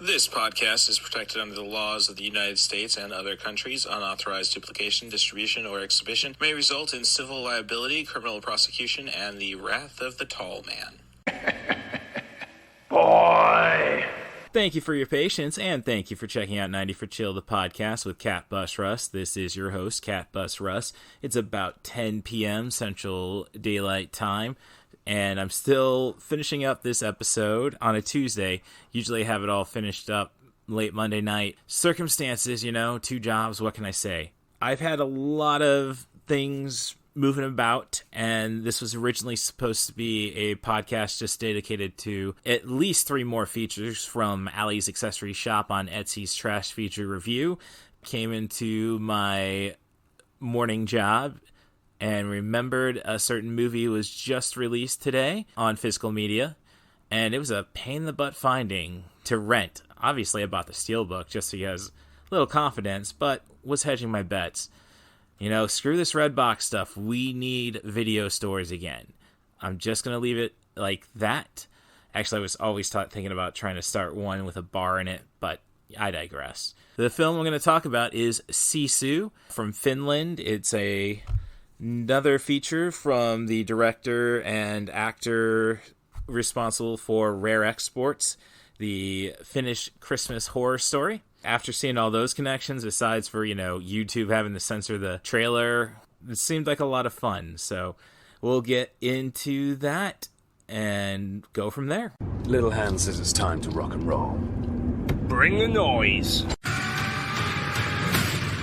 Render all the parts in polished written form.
This podcast is protected under the laws of the United States and other countries. Unauthorized duplication, distribution, or exhibition may result in civil liability, criminal prosecution, and the wrath of the tall man. Boy! Thank you for your patience, and thank you for checking out 90 for Chill, the podcast with CatBusRuss. This is your host, CatBusRuss. It's about 10 p.m. Central Daylight Time, and I'm still finishing up this episode on a Tuesday. Usually I have it all finished up late Monday night. Circumstances, you know, 2 jobs, what can I say? I've had a lot of things moving about, and this was originally supposed to be a podcast just dedicated to at least 3 more features from Allie's Accessory Shop on Etsy's Trash Feature Review. Came into my morning job and remembered a certain movie was just released today on physical media, and it was a pain in the butt finding to rent. Obviously I bought the Steelbook just because a little confidence, but was hedging my bets. You know, screw this Redbox stuff. We need video stores again. I'm just going to leave it like that. Actually, I was always thinking about trying to start one with a bar in it, but I digress. The film I'm going to talk about is Sisu from Finland. It's another feature from the director and actor responsible for Rare Exports, the Finnish Christmas horror story. After seeing all those connections, besides for, you know, YouTube having to censor the trailer, it seemed like a lot of fun. So we'll get into that and go from there. Little Hand says it's time to rock and roll. Bring the noise.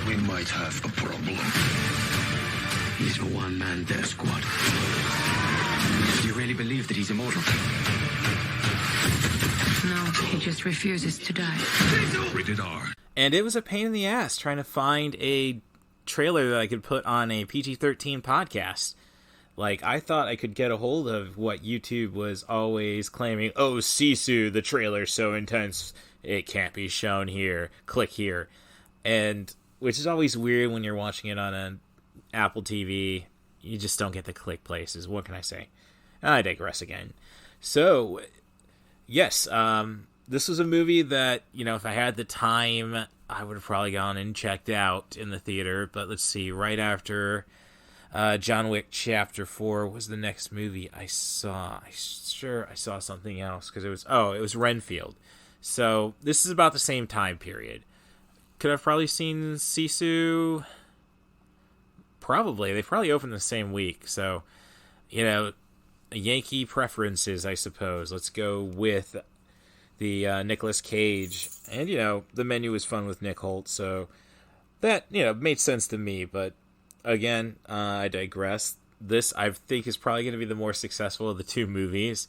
We might have a problem. He's a one-man death squad. Do you really believe that he's immortal? No, he just refuses to die. Rated R. And it was a pain in the ass trying to find a trailer that I could put on a PG-13 podcast. Like, I thought I could get a hold of what YouTube was always claiming. Oh, Sisu, the trailer's so intense, it can't be shown here. Click here. And, which is always weird when you're watching it on an Apple TV. You just don't get the click places. What can I say? I digress again. So, yes, this was a movie that, you know, if I had the time, I would have probably gone and checked out in the theater. But let's see, right after John Wick Chapter 4 was the next movie I saw. I saw something else, because it was Renfield. So this is about the same time period. Could I've probably seen Sisu? Probably. They probably opened the same week. So, you know, Yankee preferences, I suppose. Let's go with the Nicolas Cage. And, you know, the menu was fun with Nick Holt. So that, you know, made sense to me. But again, I digress. This, I think, is probably going to be the more successful of the 2 movies.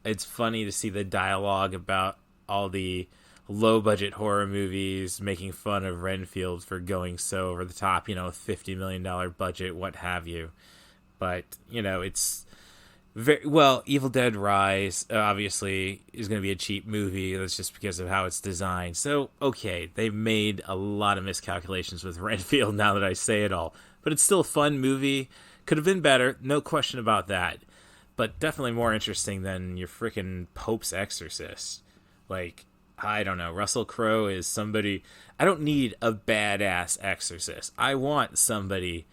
It's funny to see the dialogue about all the low-budget horror movies making fun of Renfield for going so over the top, you know, $50 million budget, what have you. But, you know, it's very well, Evil Dead Rise, obviously, is going to be a cheap movie. That's just because of how it's designed. So, okay, they've made a lot of miscalculations with Renfield now that I say it all. But it's still a fun movie. Could have been better, no question about that. But definitely more interesting than your freaking Pope's Exorcist. Like, I don't know, Russell Crowe is somebody... I don't need a badass exorcist. I want somebody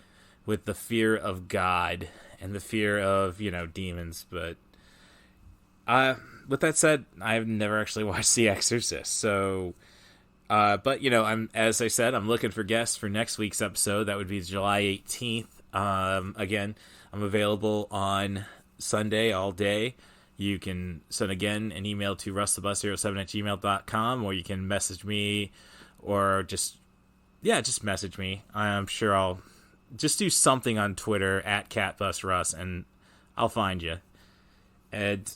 with the fear of God and the fear of, you know, demons. But with that said, I've never actually watched The Exorcist. So, but, you know, as I said, I'm looking for guests for next week's episode. That would be July 18th. Again, I'm available on Sunday all day. You can send again an email to russthebus07@gmail.com, or you can message me, or just message me. I'm sure I'll just do something on Twitter at CatBusRuss, and I'll find you. And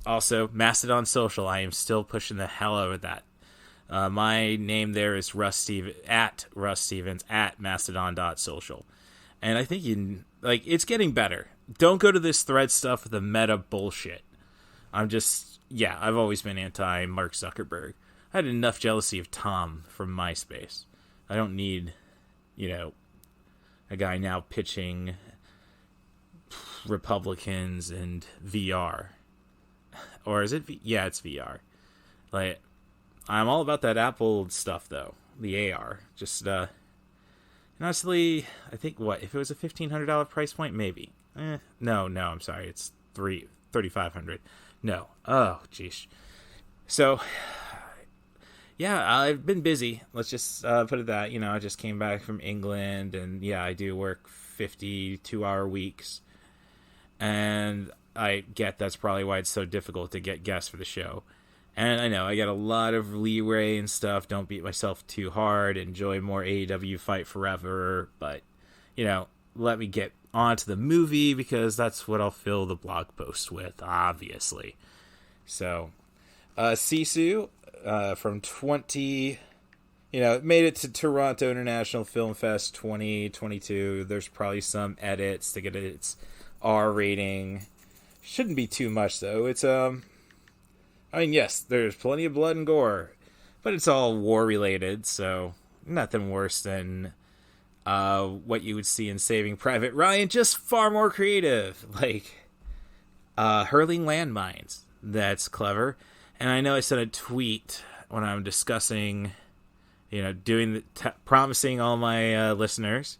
also, Mastodon Social, I am still pushing the hell out of that. My name there is Russ Stevens at mastodon.social. And I think it's getting better. Don't go to this thread stuff with the meta bullshit. I've always been anti Mark Zuckerberg. I had enough jealousy of Tom from MySpace. I don't need, you know, a guy now pitching Republicans and VR. Or is it? Yeah, it's VR. Like, I'm all about that Apple stuff, though. The AR. Just, honestly, I think, if it was a $1,500 price point? Maybe. No, I'm sorry. It's $3,500. No. Oh, jeez. So, yeah, I've been busy. Let's just put it that. I just came back from England, and yeah, I do work 52-hour weeks. And I get that's probably why it's so difficult to get guests for the show. And I know I got a lot of leeway and stuff. Don't beat myself too hard. Enjoy more AEW Fight Forever. But, let me get onto the movie because that's what I'll fill the blog post with, obviously. So, Sisu from made it to Toronto International Film Fest 2022. There's probably some edits to get its R rating. Shouldn't be too much, though. It's, yes, there's plenty of blood and gore, but it's all war-related, so nothing worse than what you would see in Saving Private Ryan, just far more creative, like hurling landmines. That's clever. And I know I sent a tweet when I'm discussing, promising all my listeners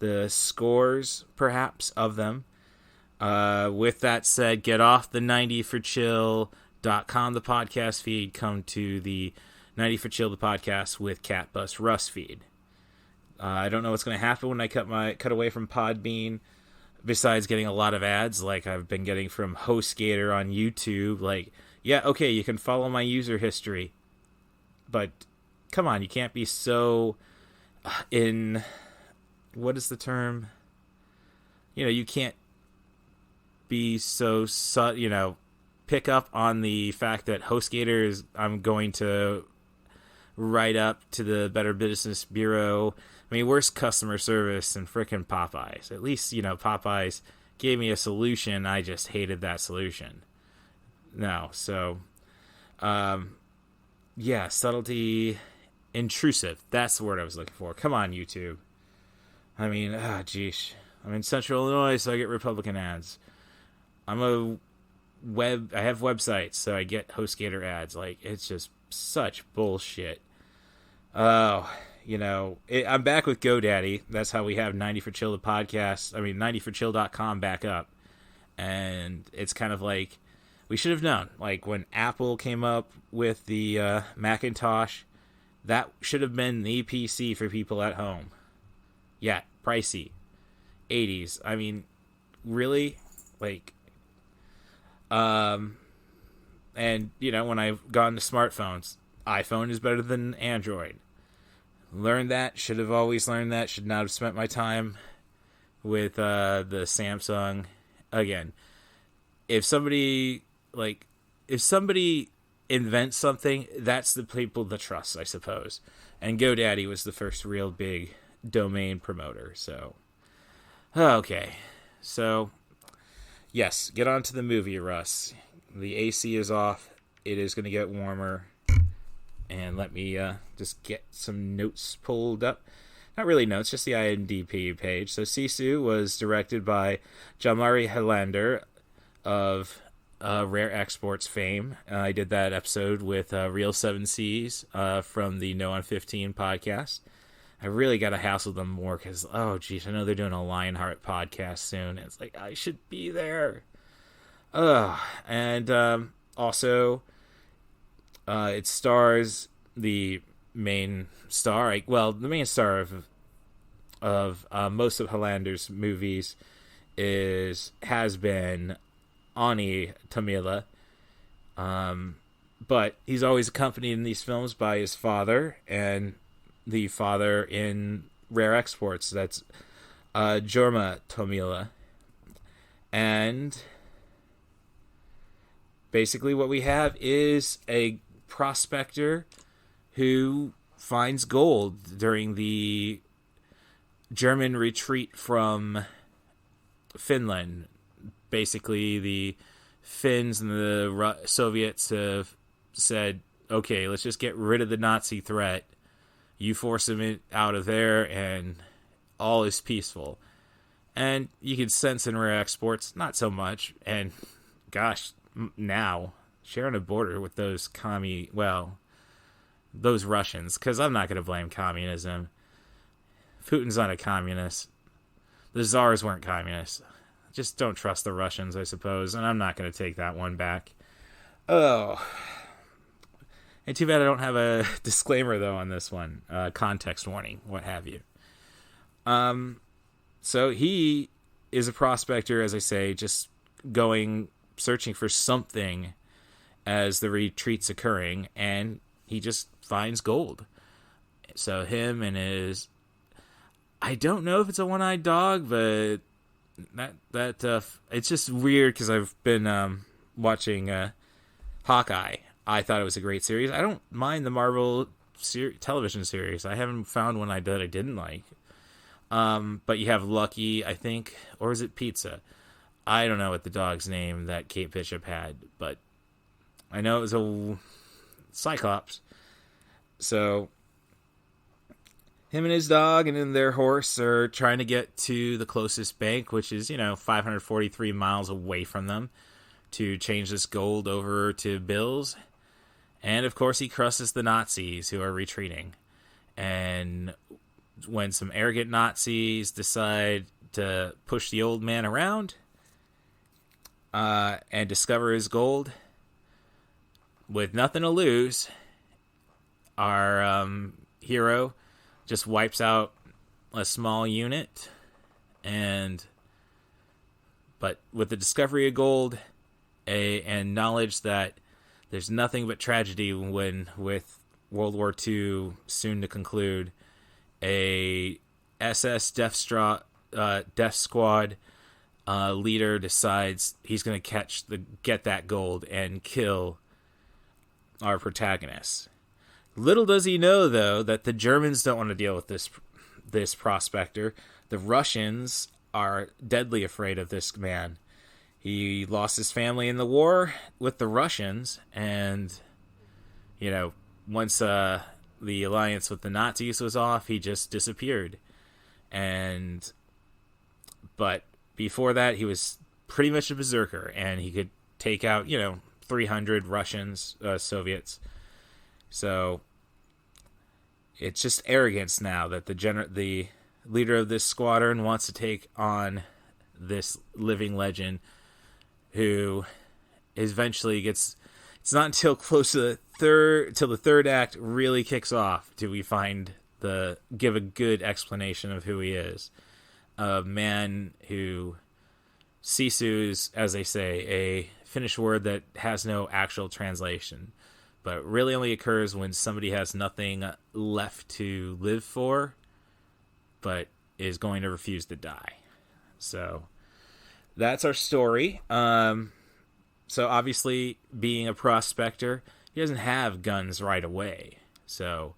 the scores, perhaps, of them. With that said, get off the 90forchill.com, the podcast feed. Come to the 90 for Chill, the podcast with CatBusRuss feed. I don't know what's going to happen when I cut away from Podbean, besides getting a lot of ads like I've been getting from HostGator on YouTube. Like, yeah, okay, you can follow my user history, but come on, you can't be so what is the term? You can't be so, pick up on the fact that HostGator is, I'm going to write up to the Better Business Bureau. I mean, worse customer service than frickin' Popeyes. At least, Popeyes gave me a solution. I just hated that solution. No, so, yeah, subtlety, intrusive. That's the word I was looking for. Come on, YouTube. I mean, geesh. I'm in Central Illinois, so I get Republican ads. I have websites, so I get HostGator ads. Like, it's just such bullshit. Oh, I'm back with GoDaddy. That's how we have 90 for Chill, the podcast. 90forchill.com back up. And it's kind of like, we should have known. Like, when Apple came up with the Macintosh, that should have been the PC for people at home. Yeah, pricey. 80s. I mean, really? Like, and, when I've gone to smartphones, iPhone is better than Android. Learned that. Should have always learned that. Should not have spent my time with the Samsung. Again, if somebody invents something, that's the people to trust, I suppose. And GoDaddy was the first real big domain promoter. So, okay. So, yes, get on to the movie, Russ. The AC is off. It is going to get warmer. And let me just get some notes pulled up. Not really notes, just the IMDb page. So Sisu was directed by Jalmari Helander of Rare Exports fame. I did that episode with Real 7 Cs from the No on 15 podcast. I really got to hassle them more because, I know they're doing a Lionheart podcast soon. It's like, I should be there. And also, it stars the main star. The main star of most of Helander's movies has been Ani Tamila. But he's always accompanied in these films by his father, and the father in Rare Exports. That's Jorma Tomila. And basically what we have is a prospector who finds gold during the German retreat from Finland. Basically, the Finns and the Soviets have said, okay, let's just get rid of the Nazi threat. You force them out of there, and all is peaceful. And you can sense in Rare Exports, not so much. And, gosh, now, sharing a border with those those Russians, because I'm not going to blame communism. Putin's not a communist. The Tsars weren't communists. Just don't trust the Russians, I suppose, and I'm not going to take that one back. Oh. And too bad I don't have a disclaimer, though, on this one. Context warning, what have you. So he is a prospector, as I say, just searching for something as the retreat's occurring, and he just finds gold. So him and his... I don't know if it's a one-eyed dog, but it's just weird because I've been watching Hawkeye. I thought it was a great series. I don't mind the Marvel television series. I haven't found one that I didn't like. But you have Lucky, I think, or is it Pizza? I don't know what the dog's name that Kate Bishop had, but I know it was a Cyclops. So him and his dog and then their horse are trying to get to the closest bank, which is, 543 miles away from them, to change this gold over to bills. And, of course, he crosses the Nazis who are retreating. And when some arrogant Nazis decide to push the old man around and discover his gold, with nothing to lose, our hero just wipes out a small unit, but with the discovery of gold and knowledge that there's nothing but tragedy when, with World War II soon to conclude, a SS Death Squad leader decides he's going to get that gold and kill our protagonist. Little does he know, though, that the Germans don't want to deal with this prospector. The Russians are deadly afraid of this man. He lost his family in the war with the Russians, and, once the alliance with the Nazis was off, he just disappeared. But before that, he was pretty much a berserker, and he could take out, 300 Russians, Soviets. So it's just arrogance now that the leader of this squadron wants to take on this living legend, who eventually gets... It's not until close to the third act really kicks off do we give a good explanation of who he is. A man who... Sisu is, as they say, a Finnish word that has no actual translation, but really only occurs when somebody has nothing left to live for, but is going to refuse to die. So that's our story. So obviously, being a prospector, he doesn't have guns right away. So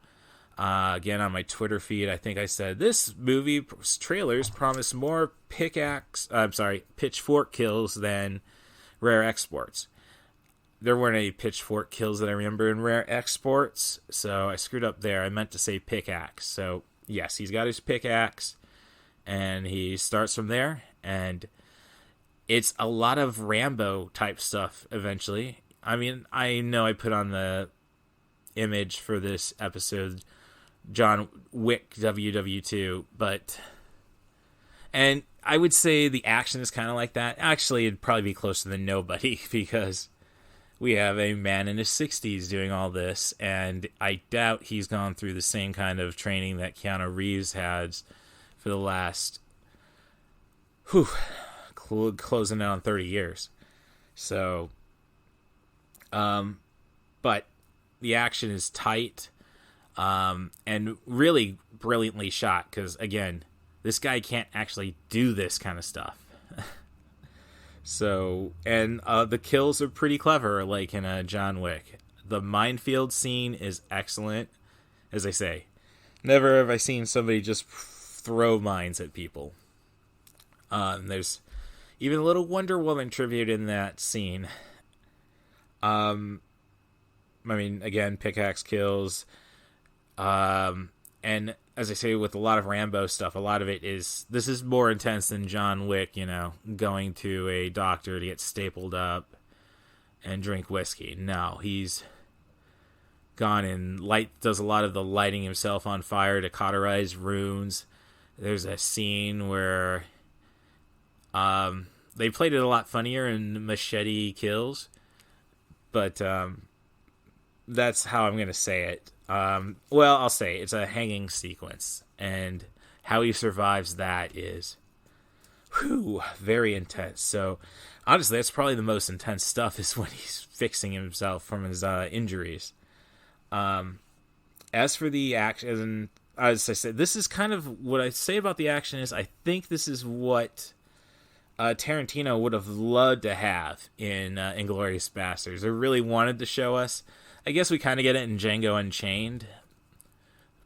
again, on my Twitter feed, I think I said this movie's trailers promise more pitchfork kills than rare exports. There weren't any pitchfork kills that I remember in rare exports, so I screwed up there. I meant to say pickaxe. So yes, he's got his pickaxe, and he starts from there, and it's a lot of Rambo type stuff eventually. I mean, I know I put on the image for this episode John Wick WWII, and I would say the action is kind of like that. Actually, it'd probably be closer than Nobody, because we have a man in his 60s doing all this, and I doubt he's gone through the same kind of training that Keanu Reeves has for the last closing in on 30 years. So, but the action is tight, and really brilliantly shot, because, again, this guy can't actually do this kind of stuff. So, and the kills are pretty clever, like in a John Wick. The minefield scene is excellent. As I say, never have I seen somebody just throw mines at people. There's even a little Wonder Woman tribute in that scene. I mean, again, pickaxe kills. And as I say, with a lot of Rambo stuff, a lot of it this is more intense than John Wick, going to a doctor to get stapled up and drink whiskey. No, he's gone and does a lot of the lighting himself on fire to cauterize runes. There's a scene where they played it a lot funnier in Machete Kills, but that's how I'm going to say it. Well, I'll say it's a hanging sequence, and how he survives that is very intense. So, honestly, that's probably the most intense stuff is when he's fixing himself from his injuries. As for the action, as I said, this is kind of what I say about the action is I think this is what Tarantino would have loved to have in Inglourious Basterds. They really wanted to show us. I guess we kind of get it in Django Unchained,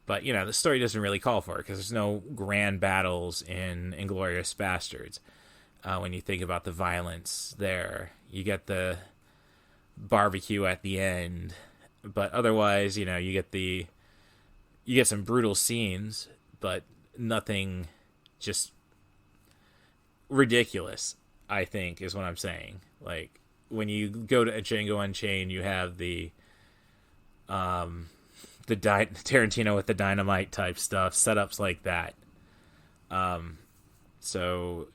but, the story doesn't really call for it because there's no grand battles in Inglourious Basterds. When you think about the violence there, you get the barbecue at the end, but otherwise, you get some brutal scenes, but nothing just ridiculous, I think, is what I'm saying. Like, when you go to Django Unchained, you have the Tarantino with the dynamite type stuff, setups like that. So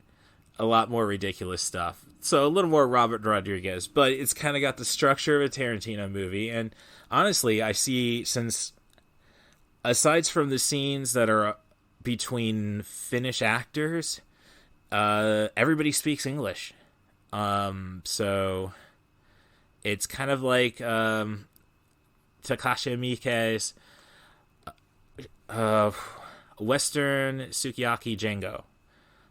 a lot more ridiculous stuff. So a little more Robert Rodriguez, but it's kind of got the structure of a Tarantino movie. And honestly, I see, since aside from the scenes that are between Finnish actors, everybody speaks English. So it's kind of like Takashi Miike's Western Sukiyaki Django,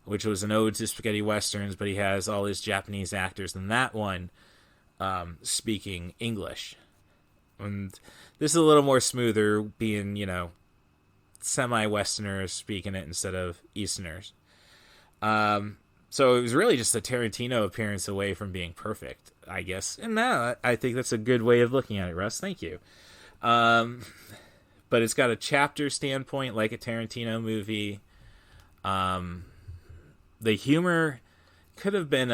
which was an ode to spaghetti westerns, but he has all his Japanese actors in that one speaking English. And this is a little more smoother, being, semi-Westerners speaking it instead of Easterners. So it was really just a Tarantino appearance away from being perfect, I guess. And now I think that's a good way of looking at it, Russ. Thank you. But it's got a chapter standpoint like a Tarantino movie. The humor could have been,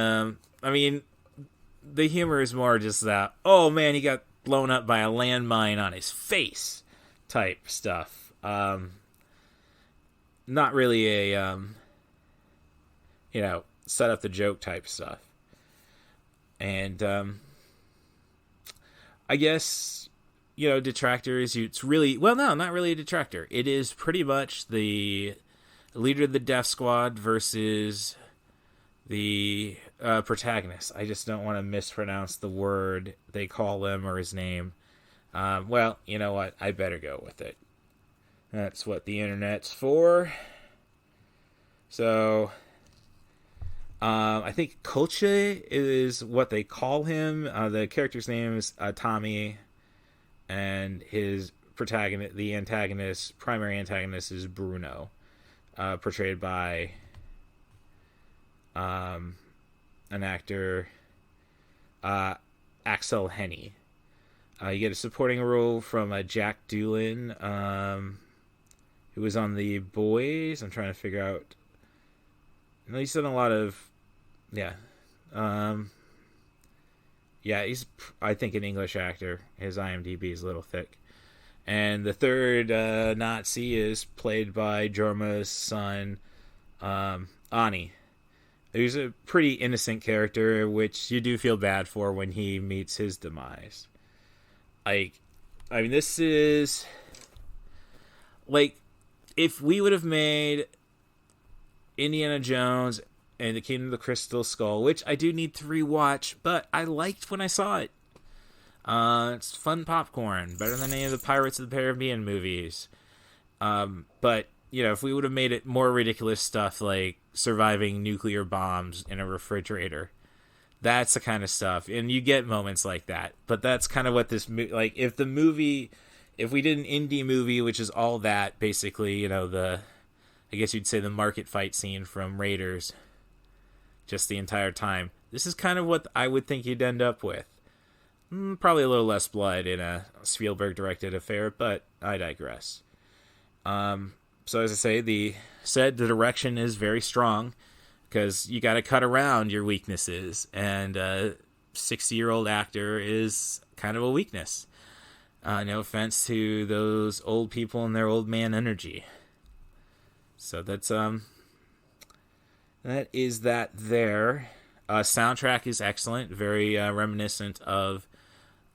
the humor is more just that, oh man, he got blown up by a landmine on his face type stuff. Not really a, set up the joke type stuff. And, I guess, detractors, it's really, well, no, not really a detractor. It is pretty much the leader of the Death Squad versus the protagonist. I just don't want to mispronounce the word they call him or his name. Well, you know what? I better go with it. That's what the internet's for. So, I think Kolche is what they call him. The character's name is Tommy, and his protagonist, primary antagonist, is Bruno, portrayed by an actor, Axel Henny. You get a supporting role from Jack Doolin, who was on The Boys. I'm trying to figure out. He's done a lot of, he's, I think, an English actor. His IMDb is a little thick. And the third Nazi is played by Jorma's son, Ani. He's a pretty innocent character, which you do feel bad for when he meets his demise. This is, if we would have made Indiana Jones and the Kingdom of the Crystal Skull, which I do need to rewatch, but I liked when I saw it. It's fun popcorn, better than any of the Pirates of the Caribbean movies. But, if we would have made it more ridiculous stuff like surviving nuclear bombs in a refrigerator, that's the kind of stuff. And you get moments like that. But that's kind of what this movie, if we did an indie movie, which is all that, basically, I guess you'd say the market fight scene from Raiders, just the entire time. This is kind of what I would think you'd end up with. Probably a little less blood in a Spielberg-directed affair, but I digress. So as I say, the direction is very strong, because you got to cut around your weaknesses, and a 60-year-old actor is kind of a weakness. No offense to those old people and their old man energy. So that is that there. Soundtrack is excellent, very reminiscent of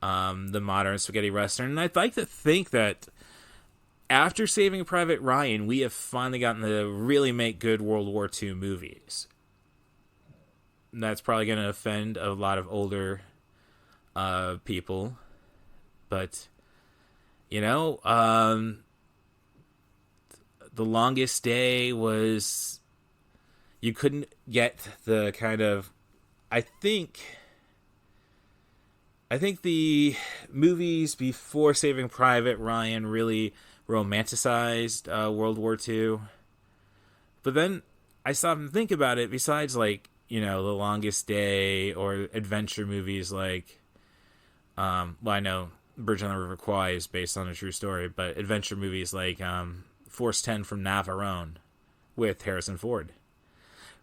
the modern spaghetti western. And I'd like to think that after Saving Private Ryan, we have finally gotten to really make good World War II movies. That's probably going to offend a lot of older people. But, you know, The Longest Day was... You couldn't get the kind of... I think the movies before Saving Private Ryan really romanticized World War II. But then I stopped and think about it. Besides, like, you know, The Longest Day or adventure movies like... well, I know Bridge on the River Kwai is based on a true story, but adventure movies like Force 10 from Navarone with Harrison Ford.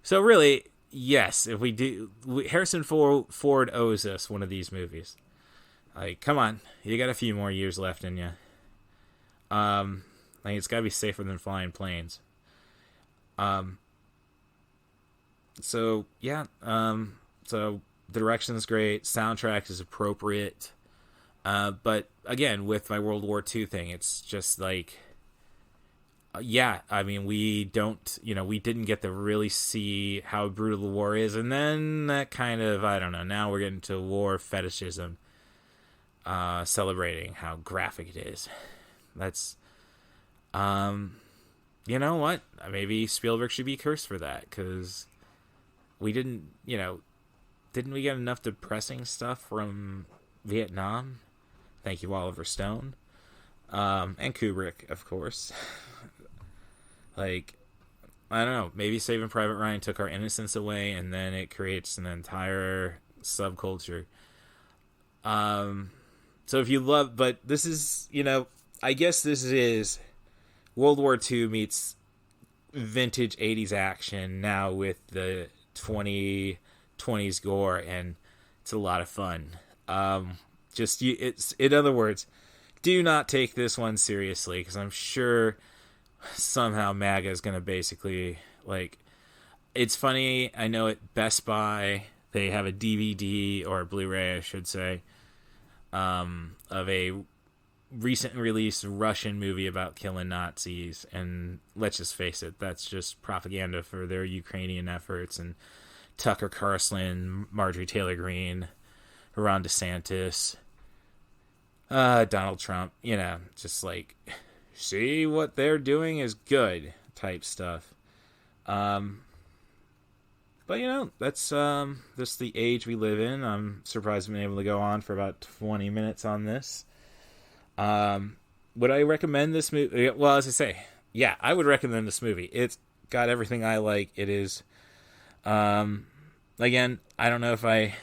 So really, yes, if we do... Harrison Ford owes us one of these movies. Like, come on. You got a few more years left in you. Like, it's got to be safer than flying planes. So, yeah. So, the direction's great. Soundtrack is appropriate. But, again, with my World War II thing, it's just like... yeah, I mean, we didn't get to really see how brutal the war is. And then that kind of, I don't know, now we're getting to war fetishism. Celebrating how graphic it is. That's, you know what? Maybe Spielberg should be cursed for that, because we didn't we get enough depressing stuff from Vietnam? Thank you, Oliver Stone. And Kubrick, of course. Like, I don't know, maybe Saving Private Ryan took our innocence away, and then it creates an entire subculture. So if you love, but this is, you know, I guess this is World War II meets vintage 80s action now with the 2020s gore, and it's a lot of fun. It's, in other words, do not take this one seriously, because I'm sure somehow MAGA is going to basically, like, it's funny, I know at Best Buy, they have a DVD, or a Blu-ray, I should say, of a recent released Russian movie about killing Nazis, and let's just face it, that's just propaganda for their Ukrainian efforts, and Tucker Carlson, Marjorie Taylor Greene, Ron DeSantis, Donald Trump, you know, just like, see what they're doing is good type stuff. But, you know, that's just the age we live in. I'm surprised I've been able to go on for about 20 minutes on this. Would I recommend this movie? Well, as I say, yeah, I would recommend this movie. It's got everything I like. It is, again, I don't know if I,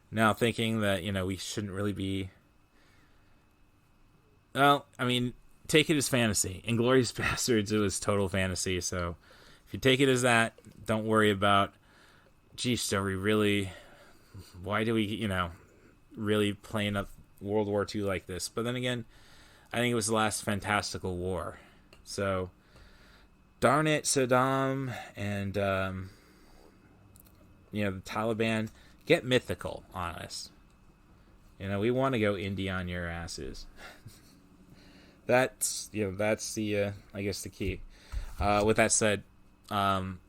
now thinking that, you know, we shouldn't really be, well, I mean, take it as fantasy. Inglourious Bastards, it was total fantasy, so if you take it as that, don't worry about, geez, are we really, why do we, you know, really playing up World War II like this? But then again, I think it was the last fantastical war. So, darn it, Saddam and, you know, the Taliban, get mythical on us. You know, we want to go indie on your asses. That's, you know, that's the, I guess the key. With that said,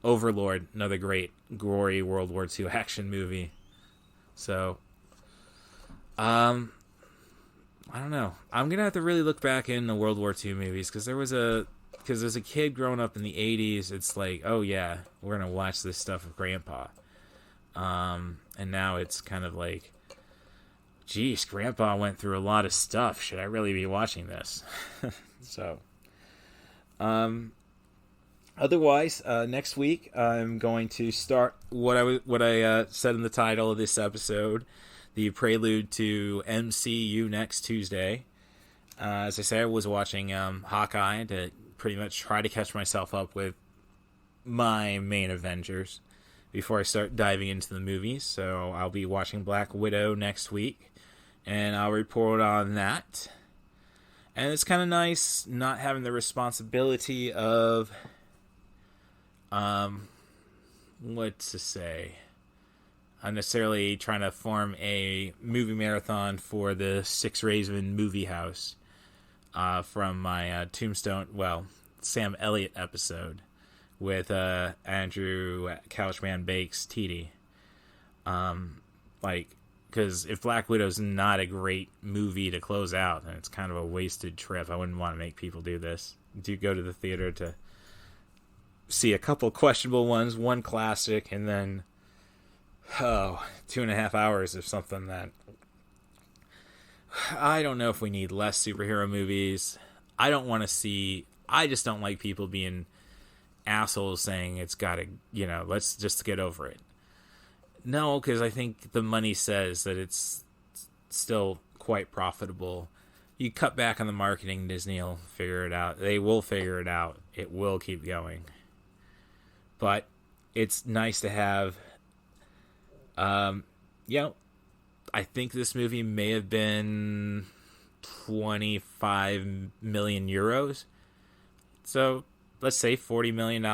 Overlord, another great, gory World War II action movie. So, I don't know. I'm going to have to really look back in the World War II movies, because as a kid growing up in the 80s, it's like, oh yeah, we're going to watch this stuff with Grandpa. And now it's kind of like, geez, Grandpa went through a lot of stuff. Should I really be watching this? So, otherwise, next week I'm going to start what I said in the title of this episode, the prelude to MCU Next Tuesday. As I say, I was watching Hawkeye to pretty much try to catch myself up with my main Avengers before I start diving into the movies. So I'll be watching Black Widow next week, and I'll report on that. And it's kind of nice not having the responsibility of, what to say, unnecessarily trying to form a movie marathon for the Six Raven movie house from my Tombstone, Sam Elliott episode with Andrew Couchman Bakes TD. Because if Black Widow's not a great movie to close out, then it's kind of a wasted trip. I wouldn't want to make people do this. Do go to the theater to see a couple questionable ones, one classic, and then 2.5 hours of something that I don't know if we need less superhero movies. I just don't like people being assholes saying it's gotta, let's just get over it. No, because I think the money says that it's still quite profitable. You cut back on the marketing, Disney will figure it out. They will figure it out. It will keep going. But it's nice to have, I think this movie may have been 25 million euros. So let's say $40 million.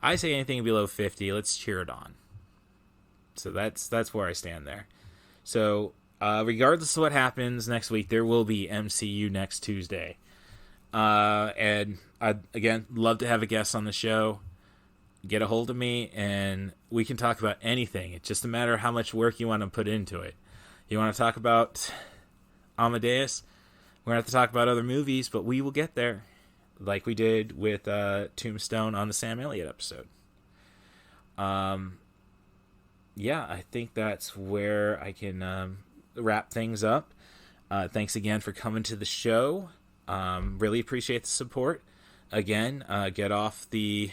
I say anything below 50, let's cheer it on. So that's where I stand there. So regardless of what happens next week, there will be MCU Next Tuesday. And I'd, again, love to have a guest on the show. Get a hold of me, and we can talk about anything. It's just a matter of how much work you want to put into it. You want to talk about Amadeus? We're going to have to talk about other movies, but we will get there. Like we did with Tombstone on the Sam Elliott episode. I think that's where I can wrap things up. Thanks again for coming to the show. Really appreciate the support. Again, get off the...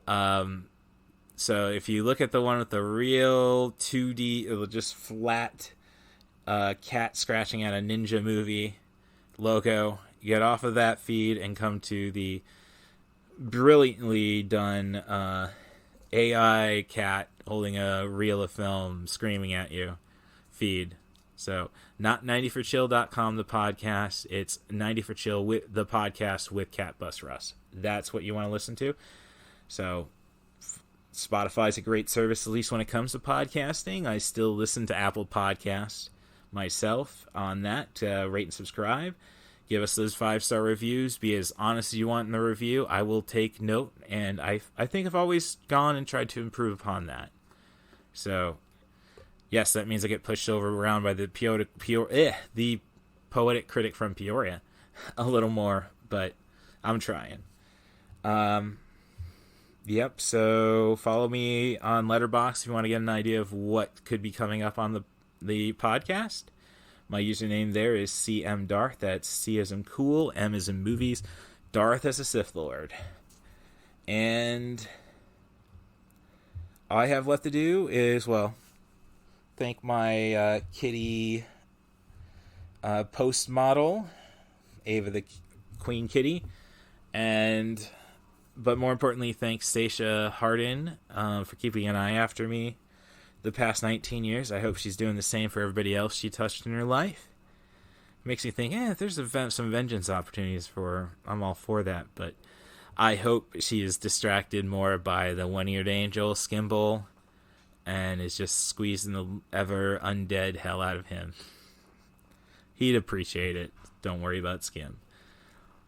so if you look at the one with the real 2D, just flat cat scratching at a ninja movie logo, get off of that feed and come to the brilliantly done AI cat holding a reel of film screaming at you feed. So not 90forchill.com, the podcast. It's 90forchill with the podcast with CatBusRuss. That's what you want to listen to. So Spotify's a great service, at least when it comes to podcasting. I still listen to Apple Podcasts myself on that. Rate and subscribe. Give us those 5-star reviews. Be as honest as you want in the review. I will take note, and I think I've always gone and tried to improve upon that. So, yes, that means I get pushed around by the the poetic critic from Peoria a little more, but I'm trying. Yep, so follow me on Letterbox if you want to get an idea of what could be coming up on the podcast. My username there is CM Darth. That's C as in cool, M as in movies, Darth as a Sith Lord. And all I have left to do is, thank my kitty post model, Ava the Queen Kitty, but more importantly, thanks Stacia Hardin for keeping an eye after me the past 19 years. I hope she's doing the same for everybody else she touched in her life. Makes me think, if there's some vengeance opportunities for her, I'm all for that. But I hope she is distracted more by the one-eared angel, Skimble, and is just squeezing the ever undead hell out of him. He'd appreciate it. Don't worry about Skim.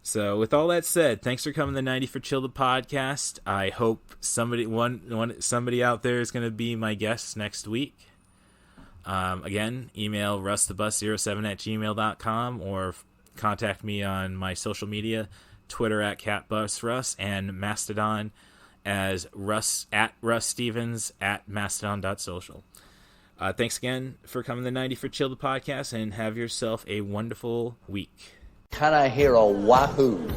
So with all that said, thanks for coming to 90 for Chill, the podcast. I hope somebody out there is going to be my guest next week. Again, email russthebus07@gmail.com or contact me on my social media, Twitter @CatBusRuss and Mastodon as Russ Stevens @mastodon.social. Thanks again for coming to 90 for Chill, the podcast, and have yourself a wonderful week. Can I hear a wahoo?